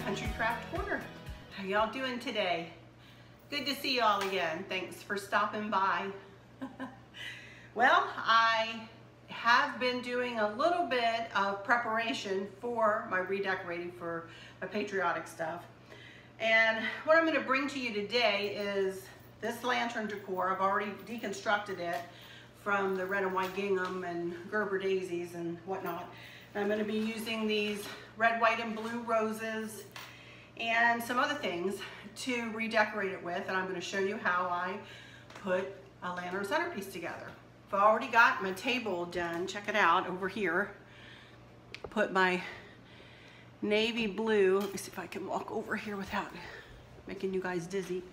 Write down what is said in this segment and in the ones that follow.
Country Craft Corner. How y'all doing today? Good to see y'all again. Thanks for stopping by. Well, I have been doing a little bit of preparation for my redecorating for my Patriotic stuff. And what I'm going to bring to you today is this lantern decor. I've already deconstructed it from the red and white gingham and Gerber daisies and whatnot. And I'm going to be using these red, white, and blue roses and some other things to redecorate it with. And I'm going to show you how I put a lantern centerpiece together. I've already got my table done. Check it out over here. Put my navy blue, let me see if I can walk over here without making you guys dizzy.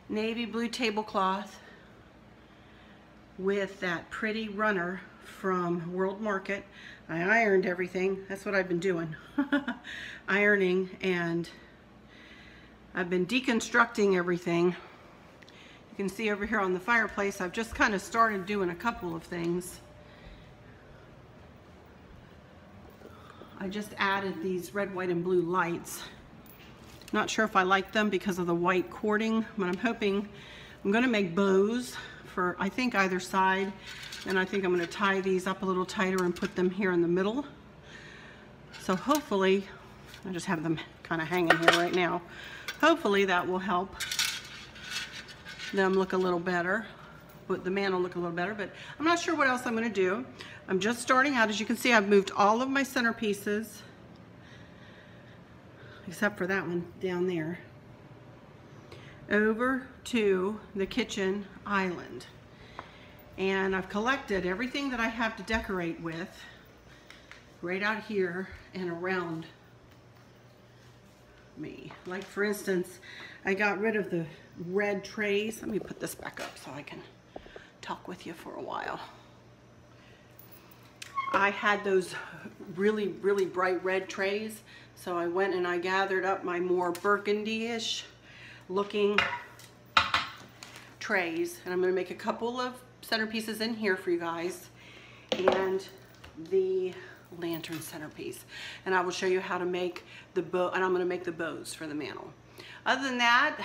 Navy blue tablecloth with that pretty runner from World Market. I ironed everything. That's what I've been doing. Ironing, and I've been deconstructing everything. You can see over here on the fireplace, I've just kind of started doing a couple of things. I just added these red, white, and blue lights. Not sure if I like them because of the white cording, but I'm hoping, I'm going to make bows for, I think, either side. And I think I'm going to tie these up a little tighter and put them here in the middle. So hopefully, I just have them kind of hanging here right now. Hopefully that will help them look a little better, but the man will look a little better, but I'm not sure what else I'm going to do. I'm just starting out. As you can see, I've moved all of my centerpieces, except for that one down there, over to the kitchen island. And I've collected everything that I have to decorate with right out here and around me. Like, for instance, I got rid of the red trays. Let me put this back up so I can talk with you for a while. I had those really, really bright red trays, so I went and I gathered up my more burgundy-ish looking trays, and I'm going to make a couple of centerpieces in here for you guys, and the lantern centerpiece. And I will show you how to make the bow, and I'm going to make the bows for the mantle. Other than that,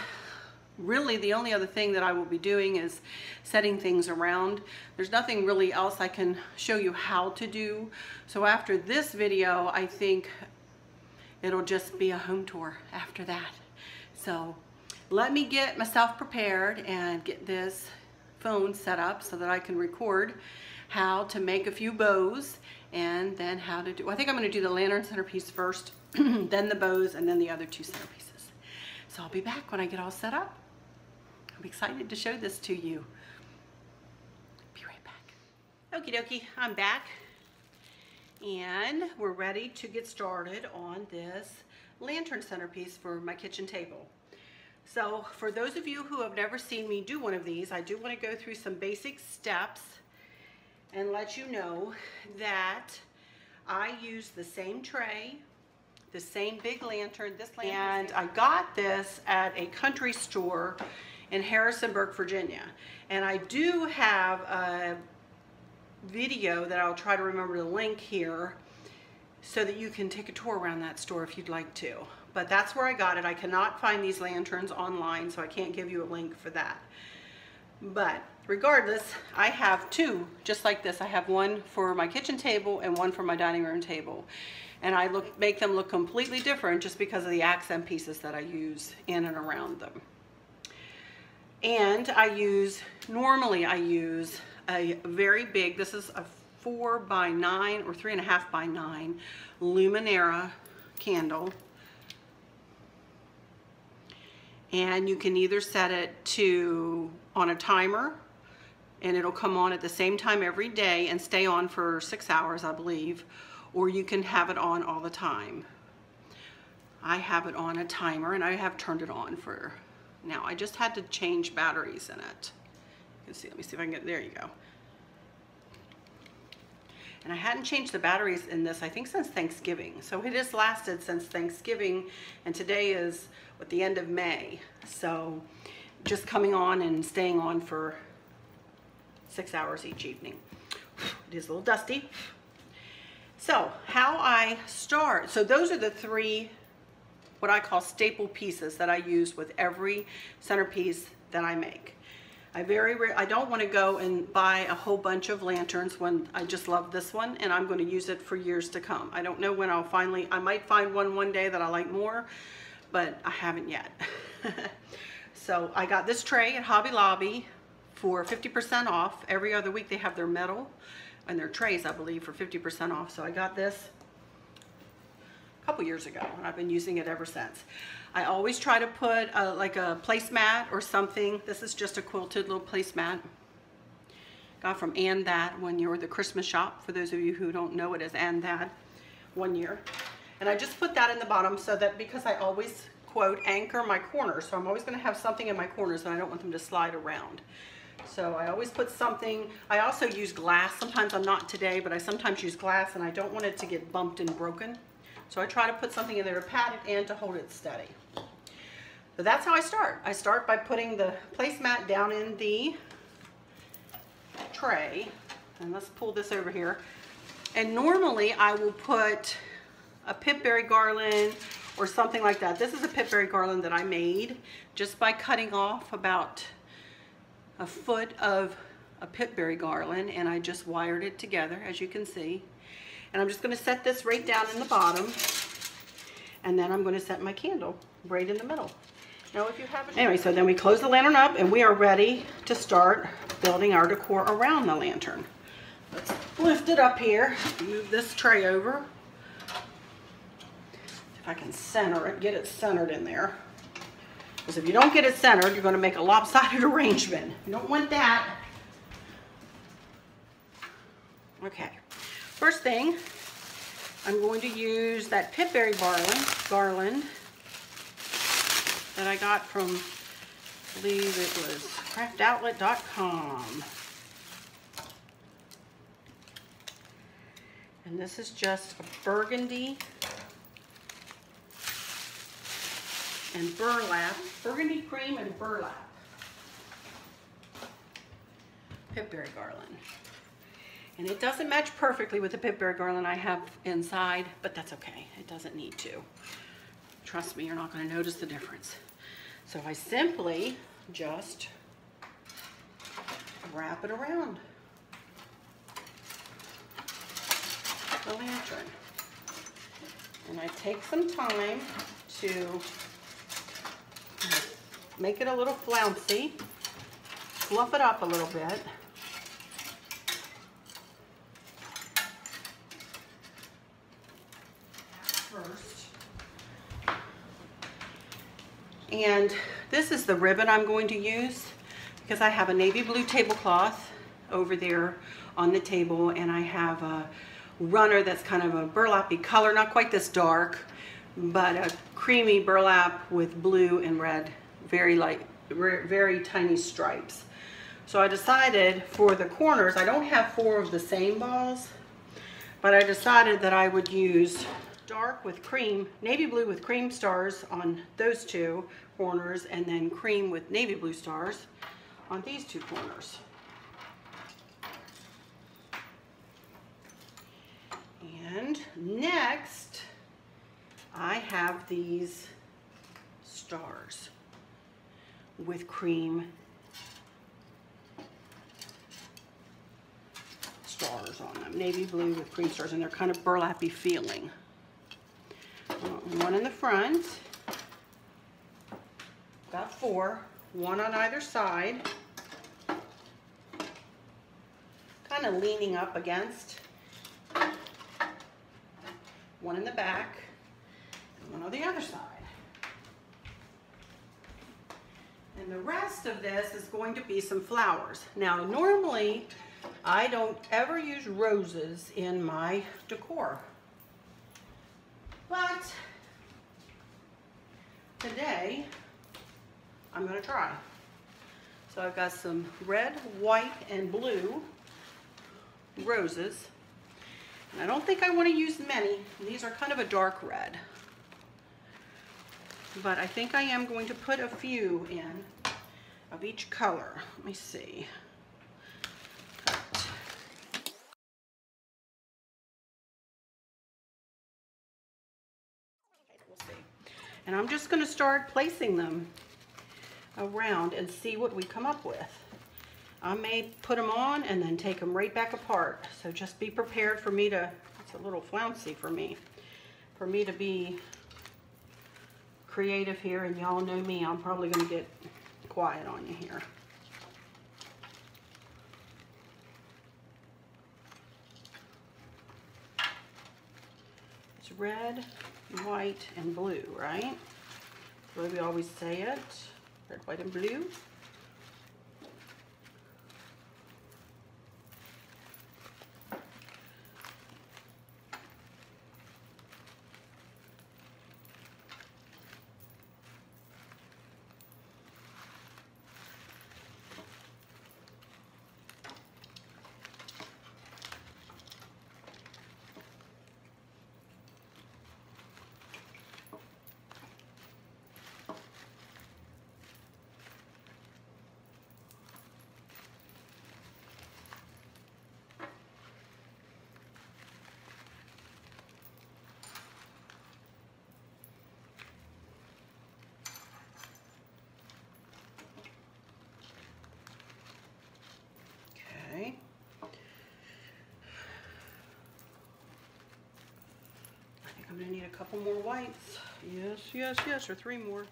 really the only other thing that I will be doing is setting things around. There's nothing really else I can show you how to do. So after this video, I think it'll just be a home tour after that. So let me get myself prepared and get this phone set up so that I can record how to make a few bows, and then how to do, I think I'm going to do the lantern centerpiece first, then the bows, and then the other two centerpieces. So I'll be back when I get all set up. I'm excited to show this to you. Be right back. Okie dokie, I'm back, and we're ready to get started on this lantern centerpiece for my kitchen table. So for those of you who have never seen me do one of these, I do want to go through some basic steps and let you know that I use the same tray, the same big lantern, this lantern, and I got this at a country store in Harrisonburg, Virginia. And I do have a video that I'll try to remember to link here so that you can take a tour around that store if you'd like to. But that's where I got it. I cannot find these lanterns online, so I can't give you a link for that. But regardless, I have two just like this. I have one for my kitchen table and one for my dining room table. And I make them look completely different just because of the accent pieces that I use in and around them. And normally I use a very big, this is a 4x9 or 3.5x9 Luminera candle. And you can either set it on a timer, and it'll come on at the same time every day and stay on for 6 hours, I believe, or you can have it on all the time. I have it on a timer, and I have turned it on for now. I just had to change batteries in it. You can see, let me see if I can get, there you go. And I hadn't changed the batteries in this, I think, since Thanksgiving. So it has lasted since Thanksgiving, and today is at the end of May. So just coming on and staying on for 6 hours each evening. It is a little dusty. So how I start, so those are the three what I call staple pieces that I use with every centerpiece that I make. I don't want to go and buy a whole bunch of lanterns when I just love this one and I'm going to use it for years to come. I don't know when I might find one day that I like more, but I haven't yet. So I got this tray at Hobby Lobby for 50% off. Every other week they have their metal and their trays, I believe, for 50% off. So I got this a couple years ago and I've been using it ever since. I always try to put like a placemat or something. This is just a quilted little placemat. Got from And That one year, or the Christmas shop, for those of you who don't know it as And That, one year. And I just put that in the bottom so that, because I always, quote, anchor my corners, so I'm always going to have something in my corners and I don't want them to slide around. So I always put something. I also use glass. Sometimes I'm not today, but I sometimes use glass and I don't want it to get bumped and broken. So I try to put something in there to pat it and to hold it steady. So that's how I start. I start by putting the placemat down in the tray. And let's pull this over here. And normally I will put a pipberry garland or something like that. This is a pipberry garland that I made just by cutting off about a foot of a pipberry garland, and I just wired it together, as you can see. And I'm just going to set this right down in the bottom, and then I'm going to set my candle right in the middle. Now, if you have anyway, so then we close the lantern up and we are ready to start building our decor around the lantern. Let's lift it up here, move this tray over. If I can center it, get it centered in there. Because if you don't get it centered, you're going to make a lopsided arrangement. You don't want that. Okay. First thing, I'm going to use that pipberry garland that I got from, I believe it was craftoutlet.com. And this is just a burgundy and burlap, burgundy cream and burlap pipberry garland. And it doesn't match perfectly with the pipberry garland I have inside, but that's okay. It doesn't need to. Trust me, you're not going to notice the difference. So I simply just wrap it around the lantern. And I take some time to make it a little flouncy, fluff it up a little bit. First. And this is the ribbon I'm going to use because I have a navy blue tablecloth over there on the table, and I have a runner that's kind of a burlappy color, not quite this dark, but a creamy burlap with blue and red, very light, very tiny stripes. So I decided for the corners, I don't have 4 of the same balls, but I decided that I would use dark with cream, navy blue with cream stars on those 2 corners, and then cream with navy blue stars on these 2 corners. And next, I have these stars with cream stars on them, navy blue with cream stars, and they're kind of burlappy feeling. One in the front, about 4, one on either side, kind of leaning up against, one in the back, and one on the other side. And the rest of this is going to be some flowers. Now, normally, I don't ever use roses in my decor. But today, I'm going to try. So I've got some red, white, and blue roses. And I don't think I want to use many. These are kind of a dark red. But I think I am going to put a few in of each color. Let me see. And I'm just going to start placing them around and see what we come up with. I may put them on and then take them right back apart. So just be prepared for me to, it's a little flouncy for me to be creative here, and y'all know me, I'm probably going to get quiet on you here. It's red, white, and blue, right? The way we always say it, red, white, and blue. I'm gonna need a couple more whites. Yes, yes, yes, or 3 more.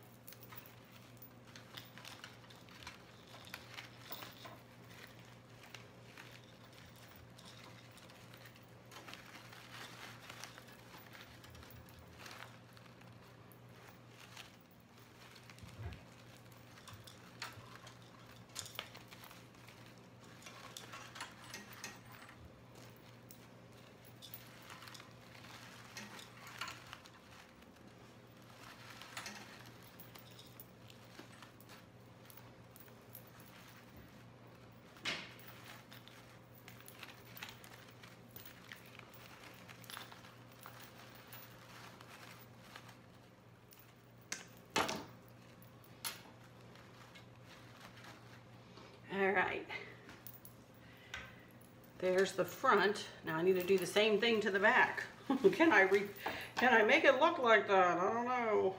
All right, there's the front. Now I need to do the same thing to the back. Can I make it look like that? I don't know.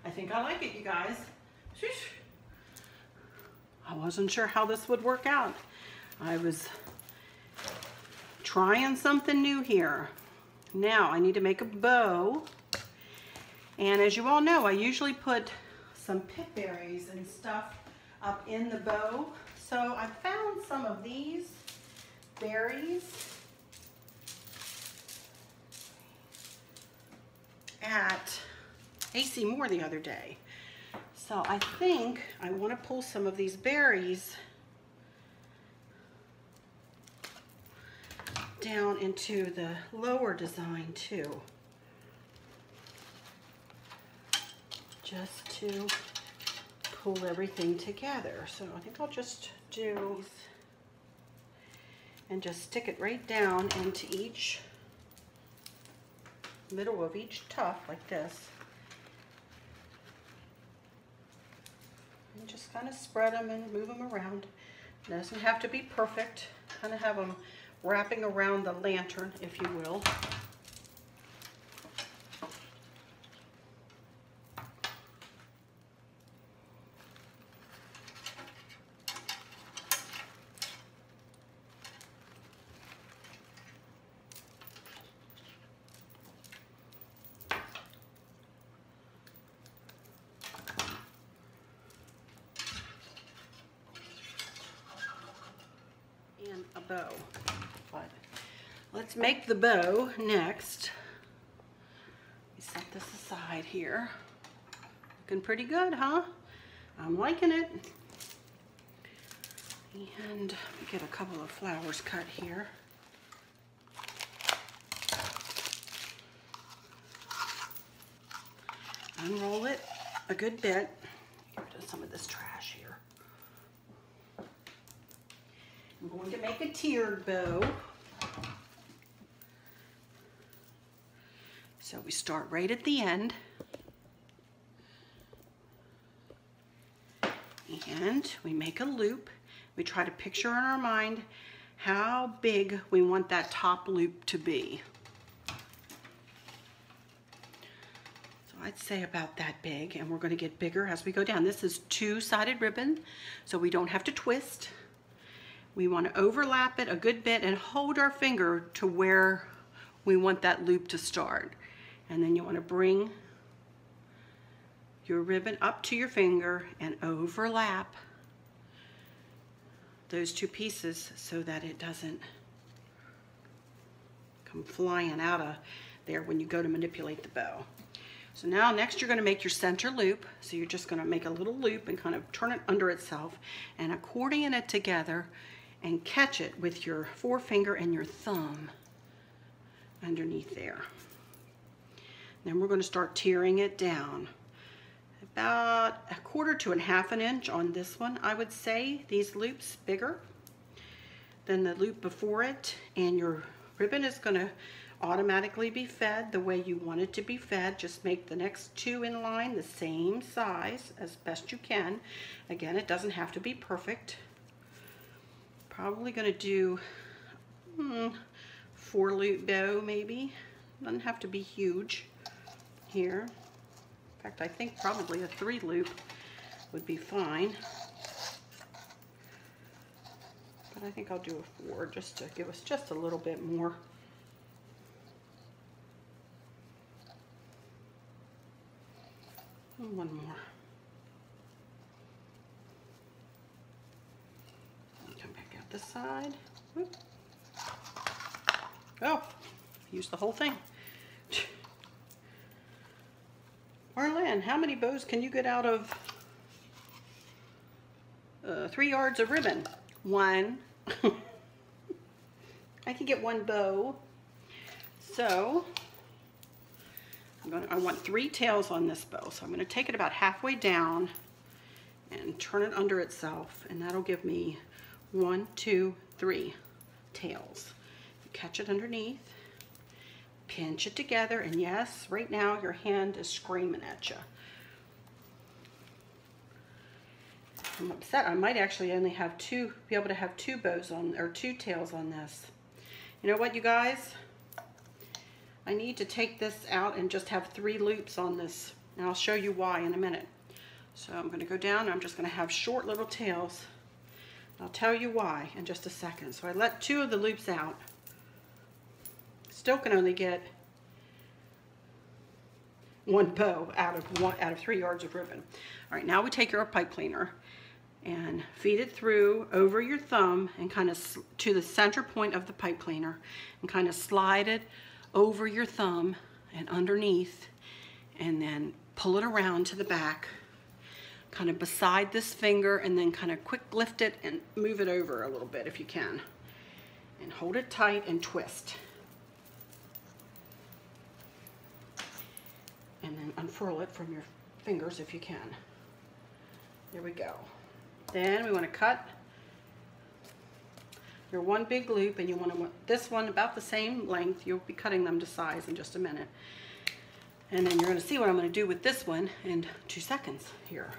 I think I like it, you guys. Sheesh. I wasn't sure how this would work out. I was trying something new here. Now I need to make a bow. And as you all know, I usually put some pip berries and stuff up in the bow. So I found some of these berries at AC Moore the other day. So I think I want to pull some of these berries down into the lower design too, just to pull everything together. So I think I'll just do these and just stick it right down into each middle of each tuft like this, and just kind of spread them and move them around. It doesn't have to be perfect. Kind of have them wrapping around the lantern, if you will. And a bow. But let's make the bow next. Let me set this aside here. Looking pretty good, huh? I'm liking it. And get a couple of flowers cut here. Unroll it a good bit. Get rid of some of this trash here. I'm going to make a tiered bow. So we start right at the end. And we make a loop. We try to picture in our mind how big we want that top loop to be. So I'd say about that big, and we're going to get bigger as we go down. This is two-sided ribbon, so we don't have to twist. We want to overlap it a good bit and hold our finger to where we want that loop to start. And then you want to bring your ribbon up to your finger and overlap those two pieces so that it doesn't come flying out of there when you go to manipulate the bow. So now next you're going to make your center loop. So you're just going to make a little loop and kind of turn it under itself and accordion it together and catch it with your forefinger and your thumb underneath there. Then we're going to start tearing it down. About 1/4 to 1/2 inch on this one, I would say. These loops bigger than the loop before it, and your ribbon is going to automatically be fed the way you want it to be fed. Just make the next two in line the same size as best you can. Again, it doesn't have to be perfect. Probably going to do 4-loop bow maybe. Doesn't have to be huge here. In fact, I think probably a 3-loop would be fine. But I think I'll do a 4 just to give us just a little bit more. And one more. And come back out this side. Whoop. Oh, use the whole thing. Marlene, how many bows can you get out of 3 yards of ribbon? 1. I can get 1 bow. So I want 3 tails on this bow. So I'm going to take it about halfway down and turn it under itself, and that'll give me 1, 2, 3 tails. You catch it underneath. Pinch it together, and yes, right now your hand is screaming at you. I'm upset. I might actually only have be able to have 2 bows on, or 2 tails on this. You know what, you guys? I need to take this out and just have 3 loops on this, and I'll show you why in a minute. So I'm going to go down, and I'm just going to have short little tails. I'll tell you why in just a second. So I let 2 of the loops out. Still can only get 1 bow out of 3 yards of ribbon. All right, now we take your pipe cleaner and feed it through over your thumb and kind of to the center point of the pipe cleaner and kind of slide it over your thumb and underneath, and then pull it around to the back, kind of beside this finger, and then kind of quick lift it and move it over a little bit if you can, and hold it tight and twist. And then unfurl it from your fingers if you can. There we go. Then we want to cut your 1 big loop, and you want this one about the same length. You'll be cutting them to size in just a minute. And then you're going to see what I'm going to do with this one in 2 seconds here.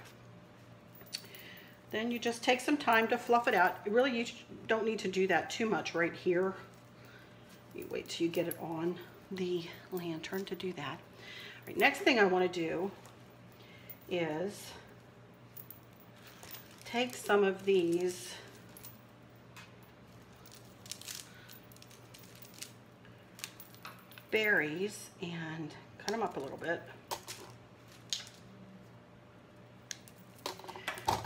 Then you just take some time to fluff it out. Really, you don't need to do that too much right here. You wait till you get it on the lantern to do that. Right, next thing I want to do is take some of these berries and cut them up a little bit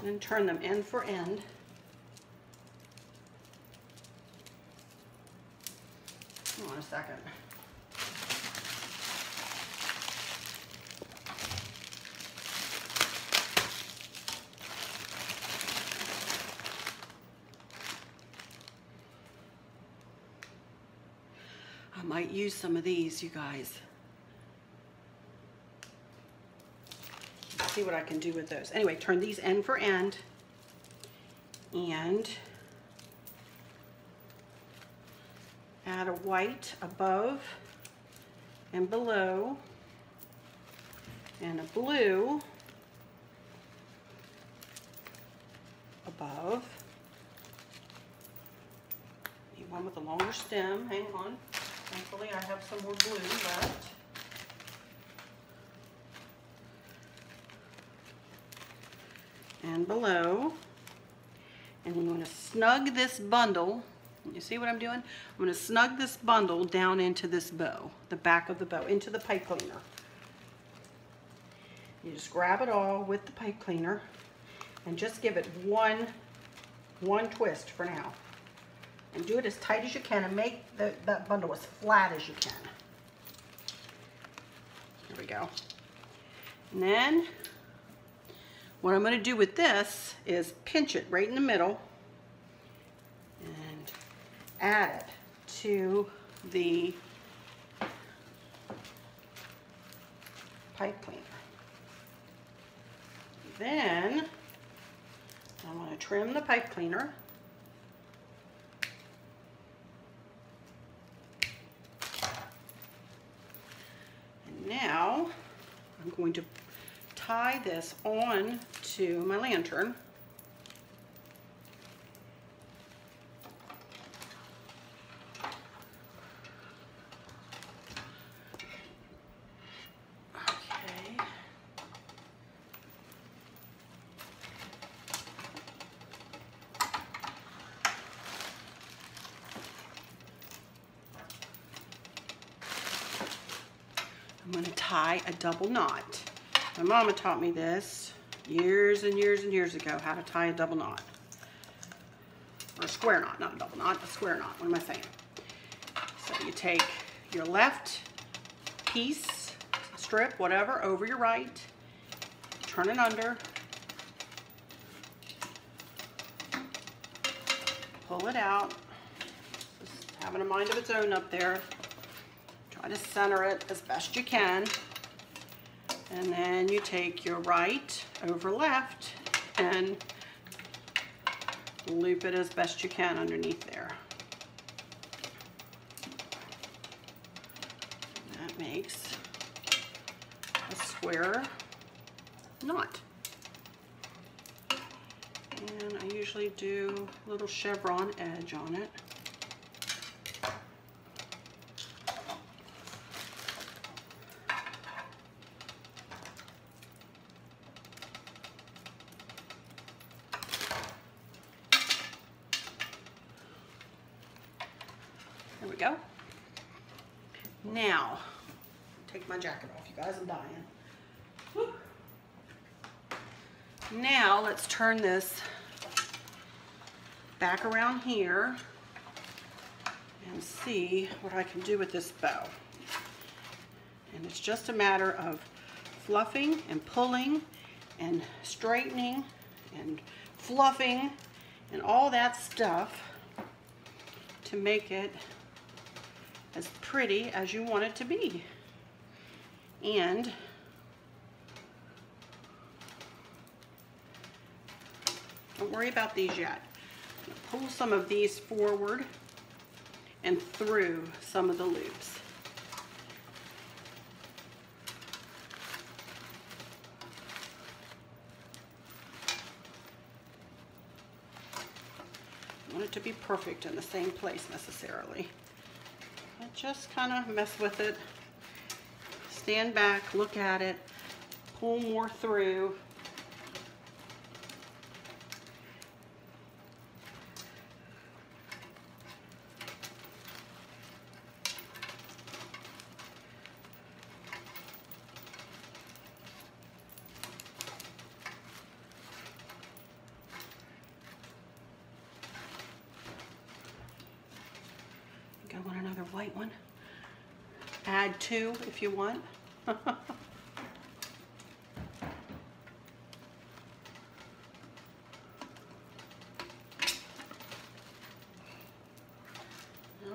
and turn them end for end. Hold on a second. I might use some of these, you guys. Let's see what I can do with those. Anyway, turn these end for end and add a white above and below and a blue above. Need one with a longer stem. Hang on. Thankfully, I have some more glue left. And below. And I'm going to snug this bundle. You see what I'm doing? I'm going to snug this bundle down into this bow, the back of the bow, into the pipe cleaner. You just grab it all with the pipe cleaner and just give it one twist for now. And do it as tight as you can and make that bundle as flat as you can. Here we go. And then what I'm going to do with this is pinch it right in the middle and add it to the pipe cleaner. Then I'm going to trim the pipe cleaner. And now I'm going to tie this on to my lantern. Okay. I'm going to tie a double knot. My mama taught me this years and years and years ago, how to tie a double knot. Or a square knot, not a double knot, a square knot. What am I saying? So you take your left piece, strip, whatever, over your right, turn it under, pull it out, just having a mind of its own up there. Try to center it as best you can. And then you take your right over left and loop it as best you can underneath there. And that makes a square knot. And I usually do a little chevron edge on it. There we go. Now, take my jacket off, you guys, I'm dying. Whew. Now, let's turn this back around here and see what I can do with this bow. And it's just a matter of fluffing and pulling and straightening and fluffing and all that stuff to make it as pretty as you want it to be. And don't worry about these yet. Pull some of these forward and through some of the loops. I want it to be perfect in the same place necessarily. But just kind of mess with it. Stand back, look at it, pull more through. I want another white one. Add two if you want. No,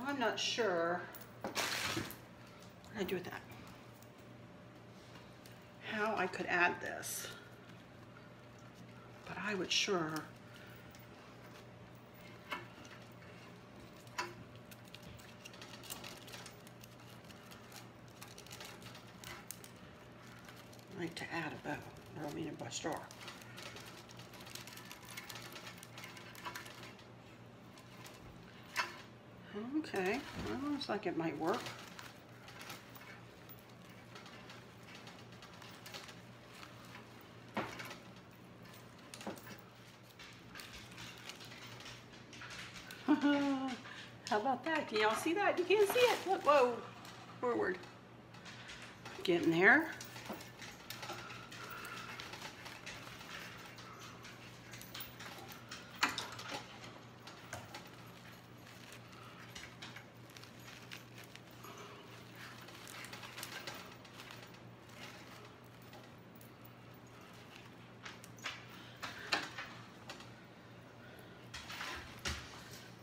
I'm not sure what I do with that. How I could add this, but I would sure like to add a bow, or I mean a star. Okay, well, looks like it might work. How about that? Can y'all see that? You can't see it. Look, whoa, forward. Getting there.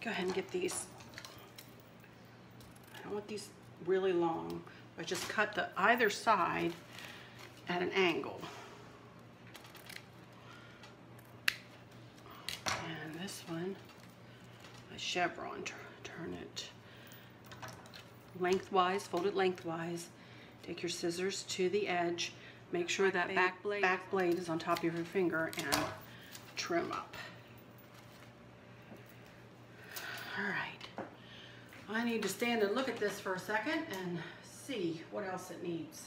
Go ahead and get these. I don't want these really long, but just cut the either side at an angle. And this one, a chevron, turn it lengthwise, fold it lengthwise. Take your scissors to the edge. Make sure that back blade is on top of your finger and trim up. All right, I need to stand and look at this for a second and see what else it needs.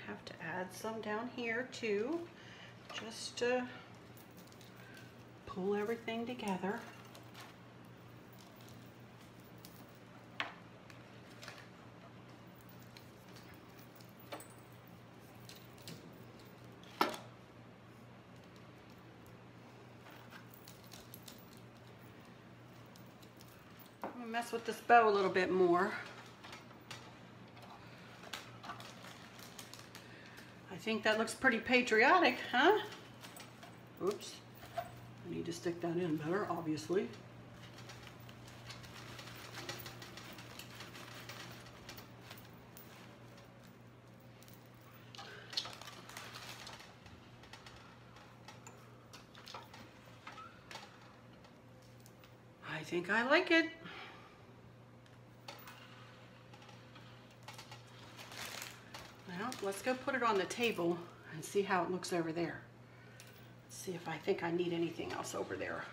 Have to add some down here too, just to pull everything together. I'm gonna mess with this bow a little bit more. I think that looks pretty patriotic, huh? Oops. I need to stick that in better, obviously. I think I like it. Let's go put it on the table and see how it looks over there. See if I think I need anything else over there.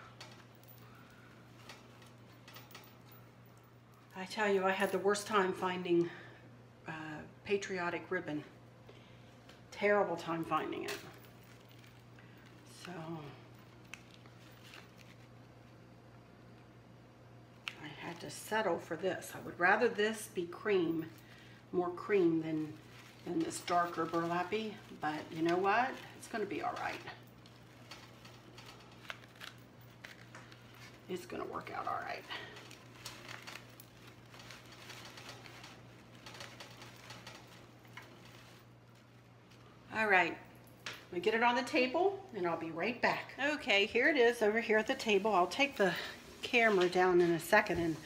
I tell you, I had the worst time finding Patriotic ribbon. Terrible time finding it. So I had to settle for this. I would rather this be cream, more cream than this darker burlappy, but you know what? It's going to be all right. It's going to work out all right. All right, I'm gonna get it on the table and I'll be right back. Okay, here it is over here at the table. I'll take the camera down in a second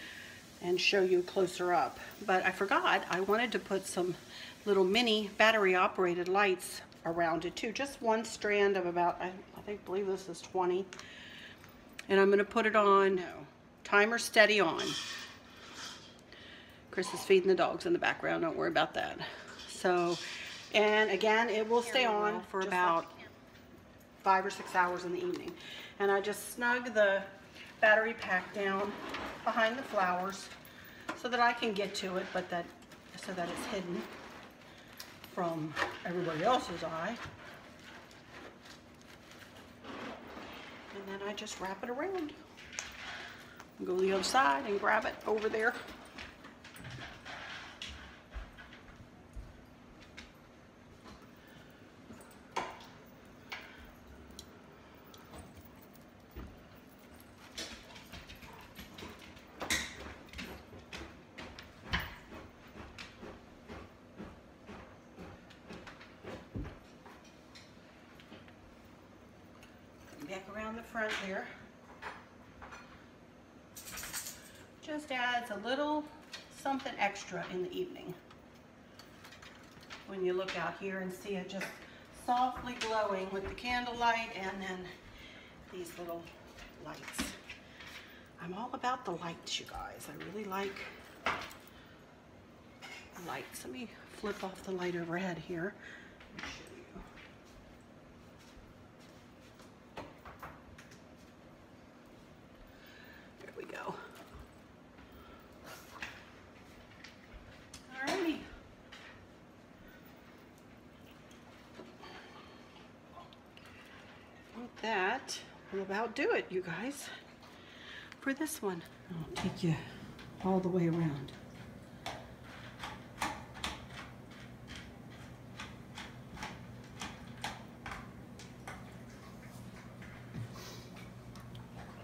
and show you closer up. But I forgot, I wanted to put some little mini battery operated lights around it too. Just one strand of about, I believe this is 20. And I'm gonna put it on timer steady on. Chris is feeding the dogs in the background, don't worry about that. So, and again, it will stay on for about 5 or 6 hours in the evening. And I just snug the battery pack down behind the flowers so that I can get to it, but so that it's hidden from everybody else's eye. And then I just wrap it around. Go to the other side and grab it over there. Back around on the front there. Just adds a little something extra in the evening. When you look out here and see it just softly glowing with the candlelight and then these little lights. I'm all about the lights, you guys. I really like lights. Let me flip off the light overhead here and show you. There we go. Alrighty. With that will about do it, you guys, for this one. I'll take you all the way around.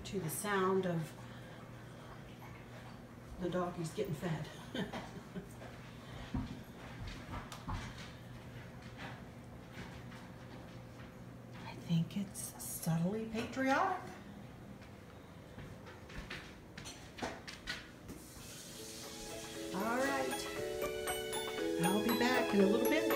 To the sound of the doggies getting fed. I think it's subtly patriotic. All right, I'll be back in a little bit.